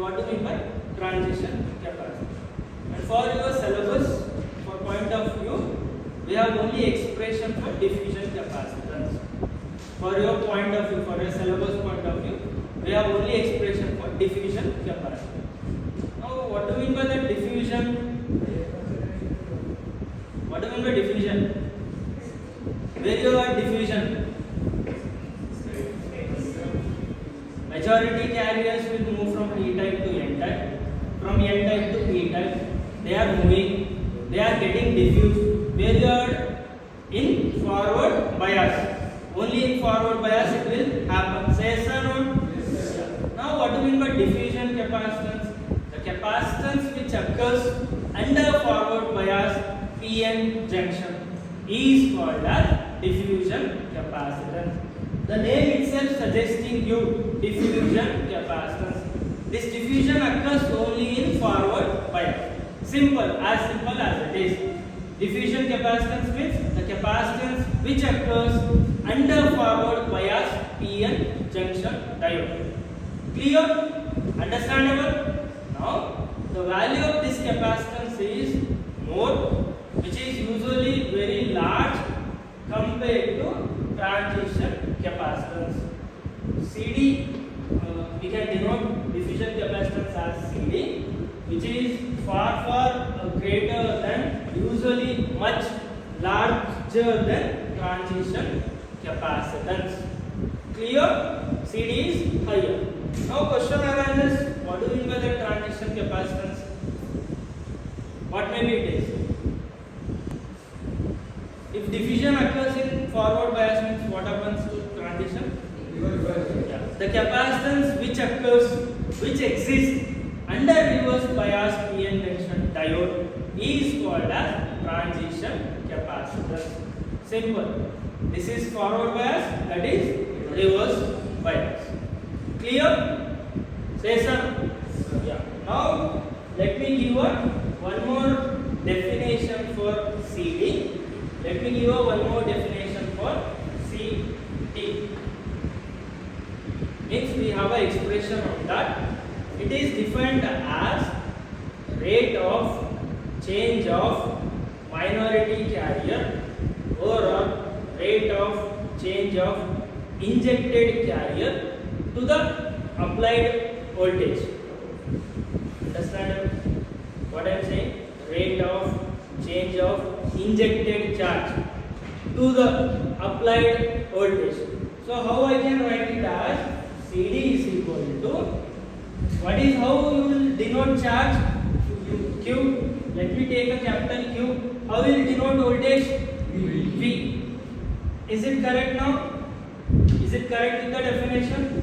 what do you mean by transition capacitance? And for your syllabus, for point of view, we have only expression for diffusion capacitance. For your point of view, for your syllabus point of view, we have only expression for diffusion capacitance. Now, what do you mean by that diffusion? What do you mean by diffusion? Where you are diffusion? Majority carriers will move from P type to N type, from N type to P type. They are moving, they are getting diffused. Where you are in forward bias, only in forward bias it will happen. Say yes or no? Now, what do you mean by diffusion capacitance? The capacitance which occurs under forward bias PN junction is called as diffusion capacitance. The name itself suggesting you diffusion capacitance. This diffusion occurs only in forward bias. Simple as it is. Diffusion capacitance means the capacitance which occurs under forward bias PN junction diode. Clear? Understandable? Now, the value of this capacitance is more, which is usually very large compared to transition capacitance. CD, we can denote diffusion capacitance as CD, which is far greater than, usually much larger than transition capacitance. Clear? CD is higher. Now question arises, what do you mean by the transition capacitance? What maybe it is? If diffusion occurs in forward bias means what happens to transition? Yeah. The capacitance which exists under reverse bias PN junction diode is called as transition capacitance. Simple. This is forward bias, that is reverse bias. Clear? Say sir. Yeah. Now let me give one more definition for CD. Let me give one more definition for CD. Means we have an expression on that. It is defined as rate of change of minority carrier or rate of change of injected carrier to the applied voltage. Understand what I am saying? Rate of change of injected charge to the applied voltage. So how I can write it as CD is equal to, what is how you will denote charge? Q. Let me take a capital Q. How will you denote voltage? V. Is it correct now? Is it correct with the definition?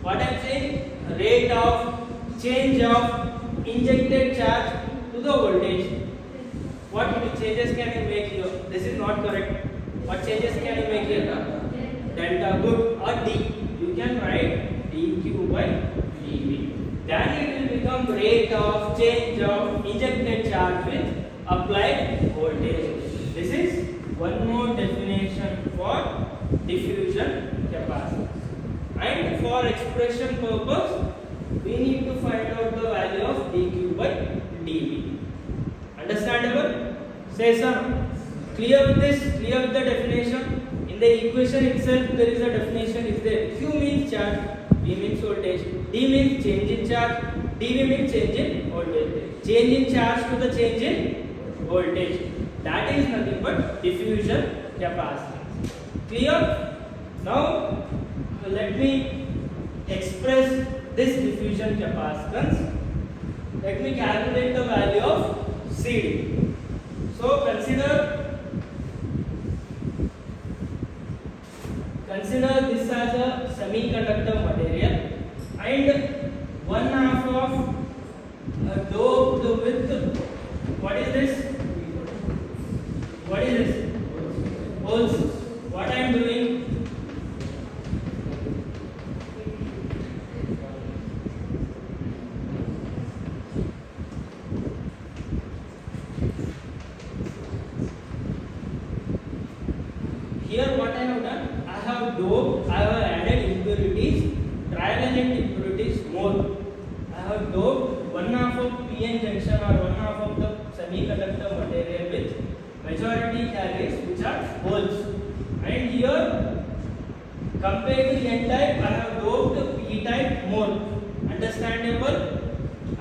What I am saying? Rate of change of injected charge to the voltage. What changes can you make here? This is not correct. What changes can you make here? Delta, good, or D. You can write dq by dV. Then it will become rate of change of injected charge with applied voltage. This is one more definition for diffusion capacitance. And for expression purpose, we need to find out the value of dq by dV. Understandable? Say sir. Clear with this? Clear with the definition? In the equation itself, there is a definition. Is there? Q means charge, V means voltage, D means change in charge, dV means change in voltage. Change in charge to the change in voltage. That is nothing but diffusion capacitance. Clear? Now, let me express this diffusion capacitance. Let me calculate the value of CD. So consider this as a semiconductor material and one half of doped with, what is this? What is this? Holes. What I am doing? Here what I have done, I have doped, I have added impurities, trivalent impurities more. I have have doped one half of p-n junction or one half of the semiconductor material with majority carriers which are holes, and here compared to n-type I have doped p-type more. Understandable?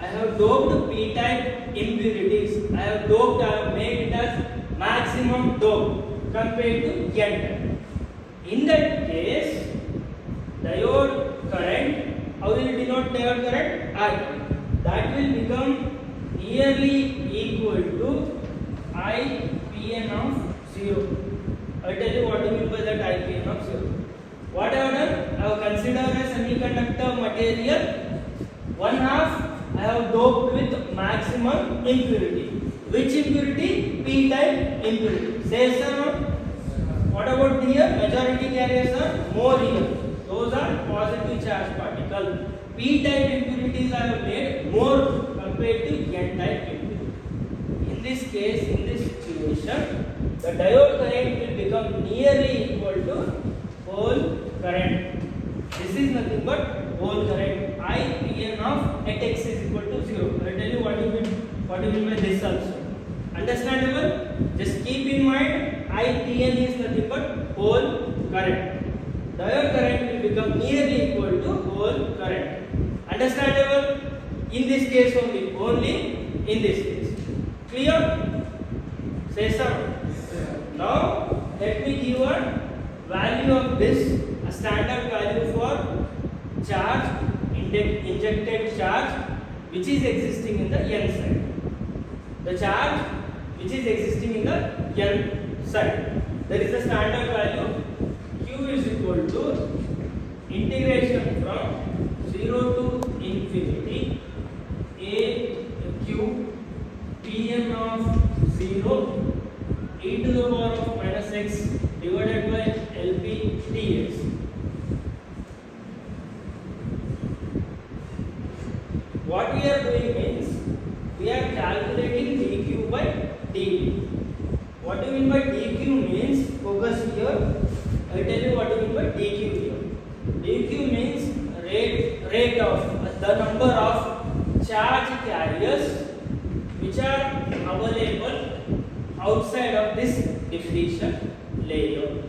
I have doped p-type impurities. I have made it as maximum dope compared to n-type. In that case, diode current, how will it denote diode current? I. That will become nearly equal to IPN of 0. I will tell you what do you mean by that IPN of 0. What I have done? I have considered a semiconductor material. One half I have doped with maximum impurity. Which impurity? P-type impurity. Say sir. What about here? Majority carriers are more here. Those are positive charge particles. P-type impurities are made more compared to N-type impurity. In this case, in this situation, the diode current will become nearly equal to hole current. This is nothing but hole current. IPN of at x is equal to 0. I will tell you what you mean by this also. Understandable? Just keep in mind, IPN is nothing but hole current. Diode current will become nearly equal to hole current. Understandable? In this case only in this case. Clear? Say some. Now let me give a value of this, a standard value for charge, injected charge which is existing in the n side. The charge which is existing in the n side. There is a standard value. Q is equal to integration from 0 to infinity a q pn of 0 e to the power of minus x divided by lp dx. What we are doing means we are calculating dq by dt. What do you mean by dq means, focus here. I will tell you what do you mean by dq here. dq means rate of the number of charge carriers which are available outside of this depletion layer.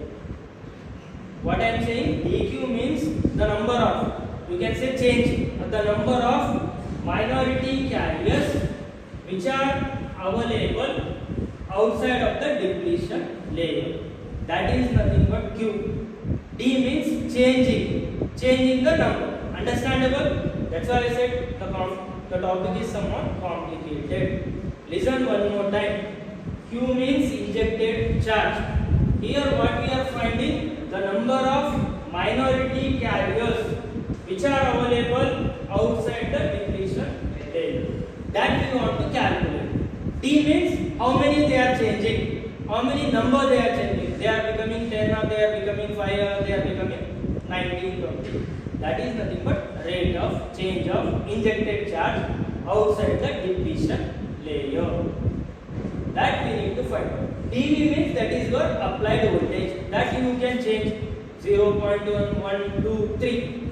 What I am saying, dq means the number of, you can say change, the number of minority carriers which are available outside of the depletion layer. That is nothing but q. D means changing the number. Understandable? That's why I said the topic is somewhat complicated. Listen one more time. Q means injected charge. Here what we are finding, the number of minority carriers which are available outside the depletion layer. That we want to calculate. D means how many they are changing, how many number they are changing. They are becoming 10 or they are becoming 5 or they are becoming 19, 20. That is nothing but rate of change of injected charge outside the depletion layer. That we need to find out. dV means that is your applied voltage. That you can change 0.1, 1, 2, 3.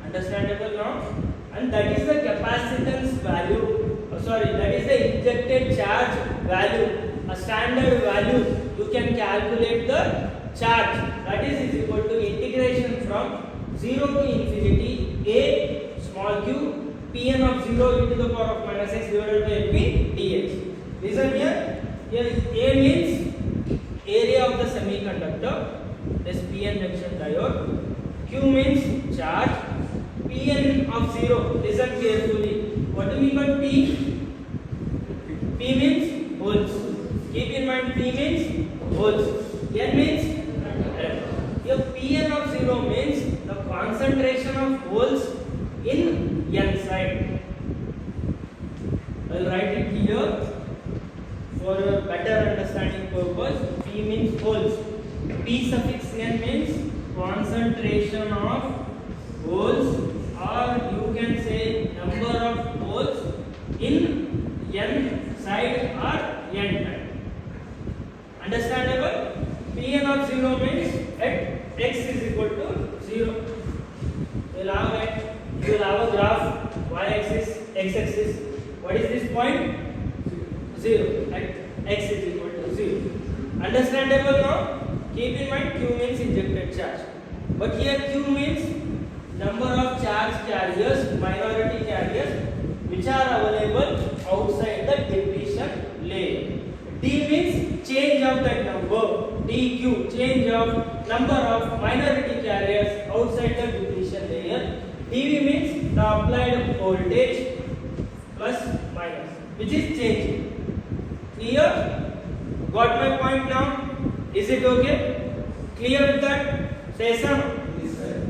Understandable now? And that is the capacitance value. That is the injected charge value. A standard value. You can calculate the charge. That is equal to integration from 0 to infinity a small q pn of 0 e to the power of minus x divided by p dx. Listen here. Here A means area of the semiconductor. This PN junction diode. Q means charge. Pn of 0. Listen carefully. What do you mean by P? P means holes. Keep in mind P means holes. N means here Pn of 0 means the concentration of holes in N side. I will write it here for a better understanding purpose. P means holes. P suffix N means concentration of holes, or you can say number of holes in N side or N type. Understandable? Pn of 0 means at x is equal to 0. You will have a graph y axis x-axis. What is this point? 0. At x is equal to 0. Understandable now? Keep in mind q means injected charge. But here q means number of charge carriers, minority carriers, which are available outside the depletion layer. D means change of that number. dq, change of number of minority carriers outside the depletion layer. dV means the applied voltage plus minus, which is changing. Clear? Got my point now? Is it okay? Clear with that? Say some.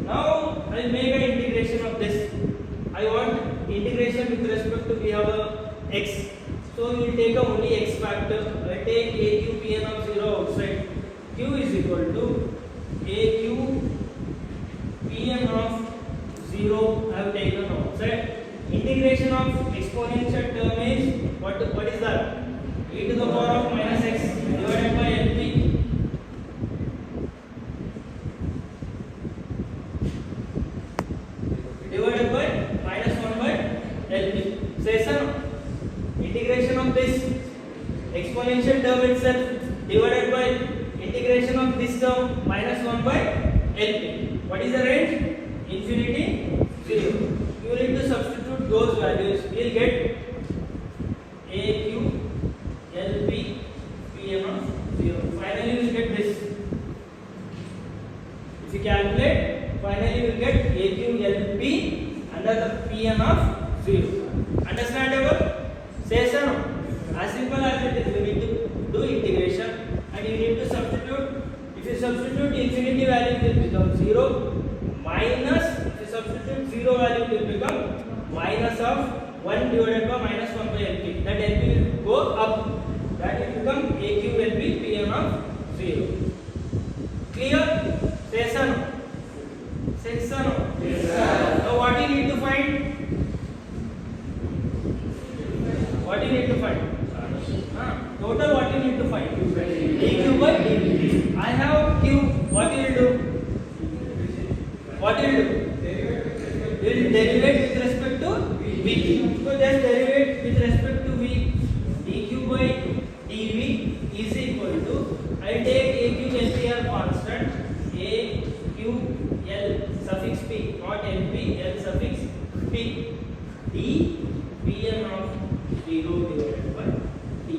Now I will make an integration of this. I want integration with respect to we have a x. So we will take only x factor. I will take aq pn of 0 outside. Q is equal to aq pn of 0 I have taken outside. Integration of exponential term is what is that? E to the power of minus x divided by LP. Divided by minus 1 by LP. So yes or no? Integration of this exponential term itself divided by integration of this term minus 1 by LP. What is the range? Infinity 0. You need to substitute those values. You will get AQ LP Pn of 0. Finally, you will get this. If you calculate, finally you will get AQ LP under the Pn of 0. Understandable? Say so. As simple as it is, you need to do integration and you need to substitute. If you substitute, infinity value will become 0 minus, if you substitute 0 value will become minus of 1 divided by minus 1 by LP. That LP will go up. That will become AQ LP Pn of 0. Clear? Say so. Say so. Yes, sir. Now what you need to find? What you need to find? Total what you need to find? dq by dv. I have q. What you will do? What you will do? You will derivate with respect to v. So just derivate with respect to v. dq by dv is equal to, I will take aq lp are constant. A q l suffix p, not lp, l suffix p. d pn of 0 divided by d.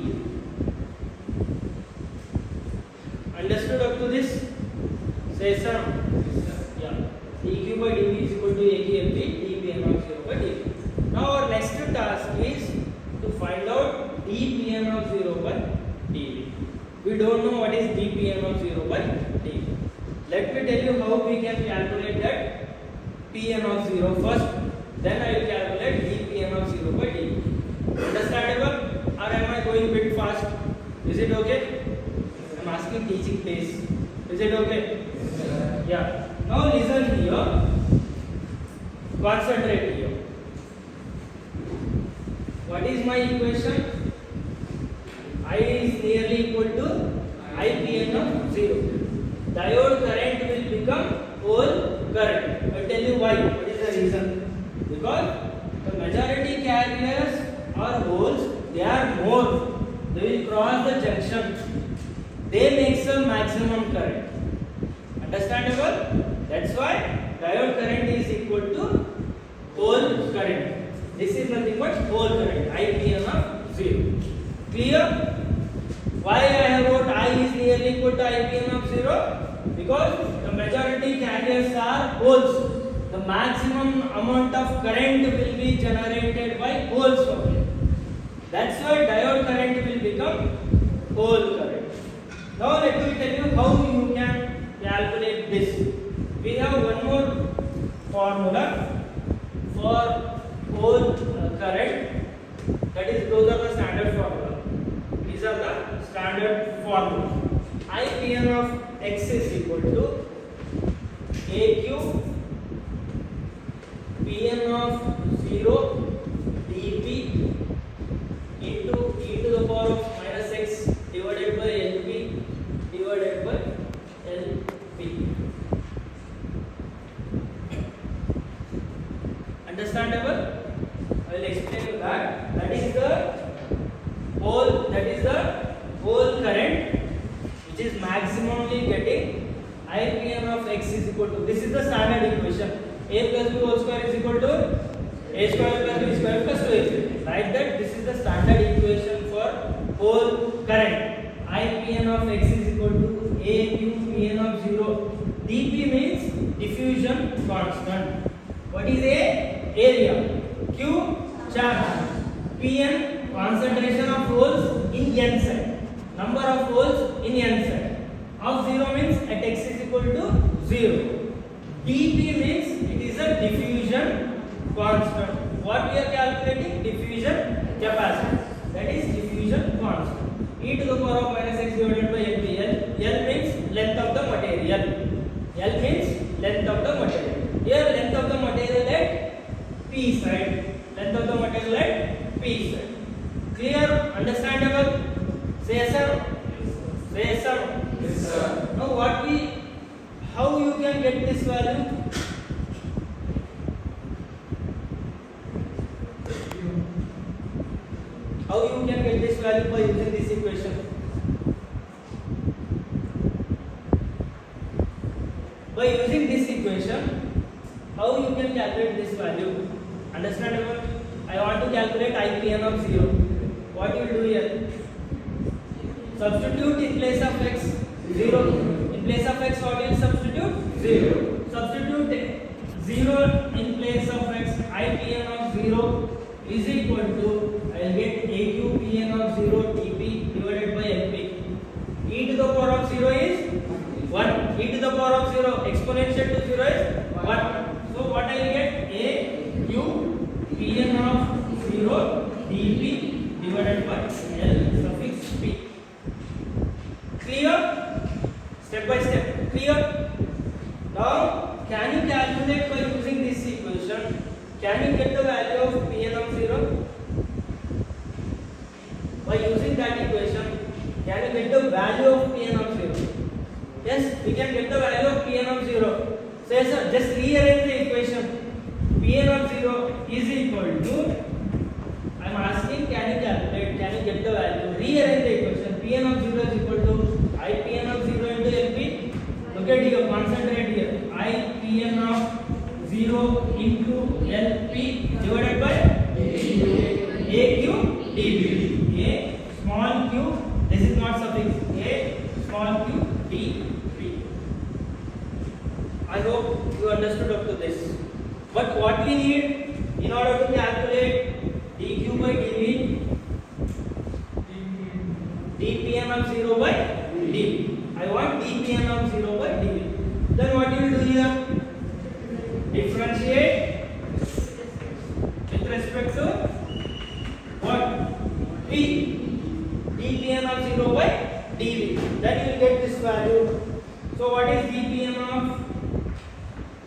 Understood up to this? Say some. Yeah. dq by dv is equal to aq lp dpn of 0 by dv. Now our next task is to find out dpn of 0 by dv. We don't know what is dpn of 0 by dv. Let me tell you how we can calculate that pn of 0 first. Then I will calculate dpn of 0 by dv. Understandable? Or am I going a bit fast? Is it okay? I am asking teaching pace. Is it okay? Yeah. Now listen here. Concentrate here. What is my equation? I is nearly equal to IPN of 0. Diode current will become pole current. I will tell you why. What is the reason? Because the majority carriers or holes, they are more. They will cross the junction. They make some maximum current. Understandable? That's why diode current is equal to pole current. This is nothing but pole current. IPN of 0. Clear? Why I have wrote I is nearly equal to IPN of 0? Because the majority carriers are holes. The maximum amount of current will be generated by holes only. That's why diode current will become pole current. Now let me tell you how you can calculate this. We have one more formula for pole current. That is, those are the standard formula. These are the standard formula. IPN of x is equal to AQ Pn of 0 dp into e to the power of minus x divided by lp divided by lp. Understandable? will explain you that. That is the whole current which is maximally getting IPN of x is equal to, this is the standard equation, a plus b whole square is equal to a square plus b square plus 2ac. Like that, this is the standard equation for whole current. IPN of x is equal to a q pn of 0. dp means diffusion constant. What is a? Area. Q, charge. Pn, concentration of holes in n side. Number of holes in n side. Of 0 means at x is equal to 0. dp means it is a diffusion constant. What we are calculating? Diffusion capacity. That is diffusion constant. E to the power of minus x divided by LP. L means length of the material. L means length of the material. Here length of the material at P side. Length of the material at P side. Clear? Understandable? Say yes sir. Say yes sir. Yes, sir. Now how you can get this value? How you can get this value by using this equation? By using this equation, how you can calculate this value? Understandable? I want to calculate IPN of 0. What you will do here? Substitute in place of x 0. In place of x, what will substitute? 0. Substitute 0 in place of x. IPN of 0 is equal to, I will get AQ Pn of 0 dp divided by LP. E to the power of 0 is 1. E to the power of 0, exponential to 0 is 1. So what I will get? AQ Pn of 0 dp divided by L suffix p. Clear? Step by step. Clear? Now, can you calculate by using this equation? Can you get the value of Pn of 0? By using that equation, can you get the value of Pn of 0? Yes, we can get the value of Pn of 0. So, yes, sir, just rearrange the equation. Pn of 0 is equal to, I am asking, can you calculate, can you get the value? Rearrange the equation. Pn of 0 is equal to IPN of 0 into LP. Look at here, concentrate here. IPN of 0 into LP divided by AQ dP. A small q, this is not suffix, A small q dP. I hope you understood up to this. But what we need in order to calculate dq by dV, dPn of 0 by dV. I want dPn of 0 by dV. Then what you will do here? Differentiate with respect to what? P. dPn of 0 by dV. Then you will get this value. So what is dPn of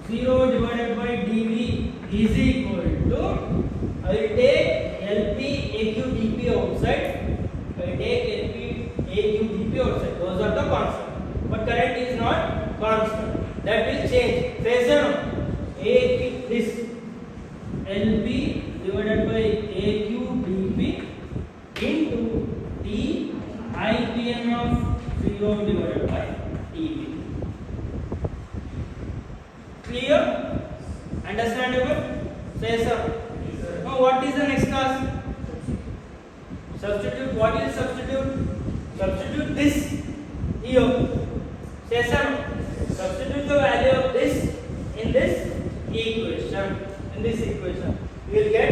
0 divided by dV is equal to, I will take LP AQ dP outside. I will take LP AQ dP outside. Those are the constant. But current is not constant. That will change. Phasor AQ, this LP divided by AQ dP into D IPN of 0 divided by dV. Clear? Understandable? Say sir. Now what is the next task? Substitute. What is substitute? Substitute this here. Say sir. Substitute the value of this in this equation. In this equation, you will get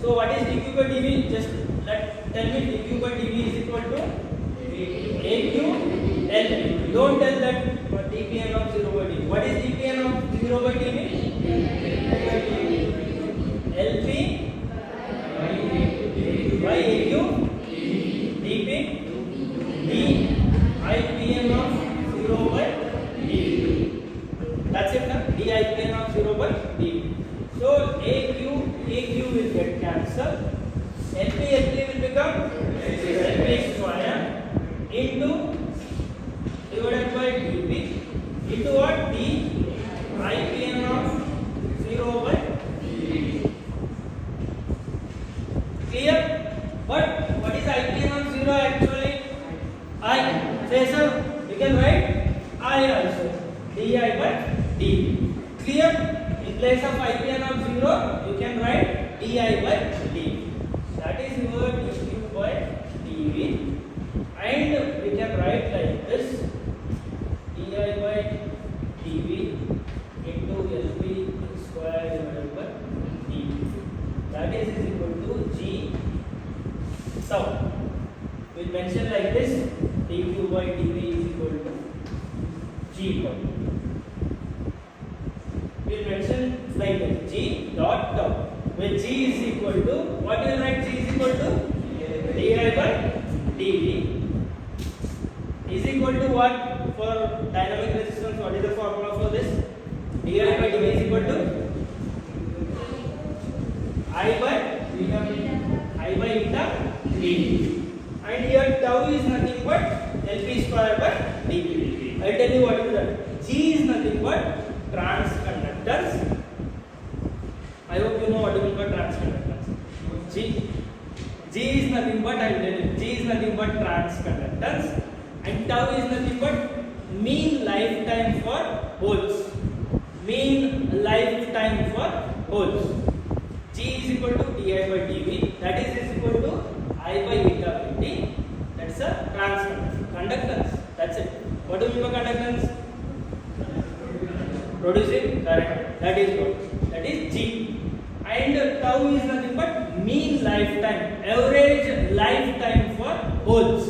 so what is dq by dv? Just tell me dq by dv is equal to AQ LP. Don't tell that dPn of 0 by dV. What is dPn of 0 by dV? LP by AQ dP D IPN of 0 by dV. That's it now. D IPN of 0 by dV. So AQ will get cancelled. LP will become LP square into divided by dP into what? D Say sir, we can write I also. Di by dv. Clear? In place of IPN of 0, you can write di by dv. That is your dq by dv. And we can write like this: di by dv into LP square divided by dv. That is equal to g tau. We will mention like this: dq by dv is equal to g tau. We will mention like this: g dot tau. When g is equal to, what you write? G is equal to di by dv is equal to what? For dynamic resistance, what is the formula for this? Di by dv is equal to I by eta dv. And here tau is nothing but LP square by dv. I tell you what is that. G is nothing but transconductance. I hope you know what is called transconductance. G is nothing but, I will tell you, G is nothing but transconductance, and tau is nothing but mean lifetime for holes. Mean lifetime for holes. G is equal to di by dv. That is equal to I by eta by t. That's a transconductance. That's it. What do you mean by conductance? Producing current. That is what? That is G. And tau is nothing but mean lifetime, average lifetime for holes.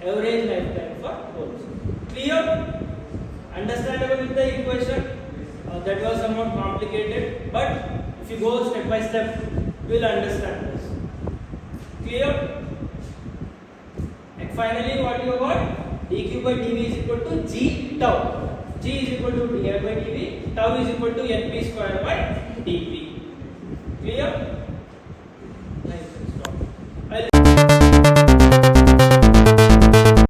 Average lifetime for holes. Clear? Understandable with the equation? That was somewhat complicated, but if you go step by step, you will understand this. Clear? And finally, what you got? dq by dv is equal to g tau. G is equal to di by dv. Tau is equal to np square by dp.